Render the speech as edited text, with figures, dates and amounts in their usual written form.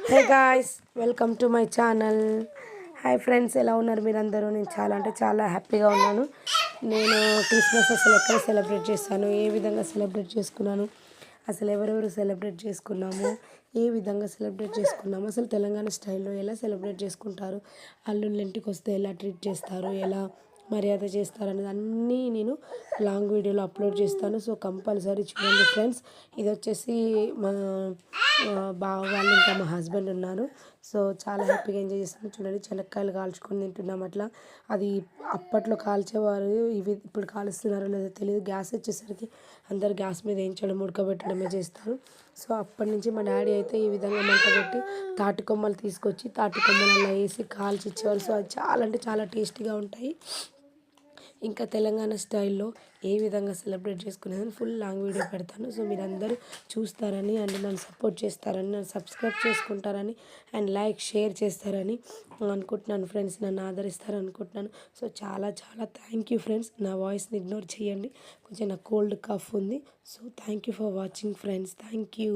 Hey guys, welcome to my channel. Hi friends, ఎలా ఉన్నారు మీరందరూ? నేను చాలా అంటే చాలా హ్యాపీగా ఉన్నాను. నేను క్రిస్మస్ అసలు ఎక్కడ సెలబ్రేట్ చేస్తాను, ఏ విధంగా సెలబ్రేట్ చేసుకున్నాను, అసలు ఎవరెవరు సెలబ్రేట్ చేసుకున్నాము, ఏ విధంగా సెలబ్రేట్ చేసుకున్నాము, అసలు తెలంగాణ స్టైల్లో ఎలా సెలబ్రేట్ చేసుకుంటారు, అల్లుళ్ళ ఇంటికి వస్తే ఎలా ట్రీట్ చేస్తారు, ఎలా మర్యాద చేస్తారు అనేది అన్నీ నేను లాంగ్ వీడియోలో అప్లోడ్ చేస్తాను. సో కంపల్సరీ చూడండి ఫ్రెండ్స్. ఇది వచ్చేసి మా బావ వాళ్ళు ఇంకా మా హస్బెండ్ ఉన్నారు. సో చాలా హ్యాపీగా ఎంజాయ్ చేస్తాను. చూడండి, చెనక్కాయలు కాల్చుకొని తింటున్నాం. అట్లా అది అప్పట్లో కాల్చేవారు, ఇవి ఇప్పుడు కాలుస్తున్నారో లేదో తెలియదు. గ్యాస్ వచ్చేసరికి అందరు గ్యాస్ మీద వేయించడం, ఉడకబెట్టడమే చేస్తారు. సో అప్పటి నుంచి మా డాడీ అయితే ఈ విధంగా మంట పెట్టి తాటి కొమ్మలు తీసుకొచ్చి తాటి కొమ్మలలో వేసి కాల్చి ఇచ్చేవారు. సో అది చాలా అంటే చాలా టేస్టీగా ఉంటాయి. ఇంకా తెలంగాణ స్టైల్లో ఏ విధంగా సెలబ్రేట్ చేసుకునేదని ఫుల్ లాంగ్ వీడియో పెడతాను. సో మీరందరూ చూస్తారని అండ్ నన్ను సపోర్ట్ చేస్తారని, నన్ను సబ్స్క్రైబ్ చేసుకుంటారని అండ్ లైక్ షేర్ చేస్తారని అనుకుంటున్నాను ఫ్రెండ్స్. నన్ను ఆదరిస్తారని అనుకుంటున్నాను. సో చాలా చాలా థ్యాంక్ యూ ఫ్రెండ్స్. నా వాయిస్ని ఇగ్నోర్ చేయండి, కొంచెం నాకు కోల్డ్ కఫ్ ఉంది. So thank you for watching friends. Thank you.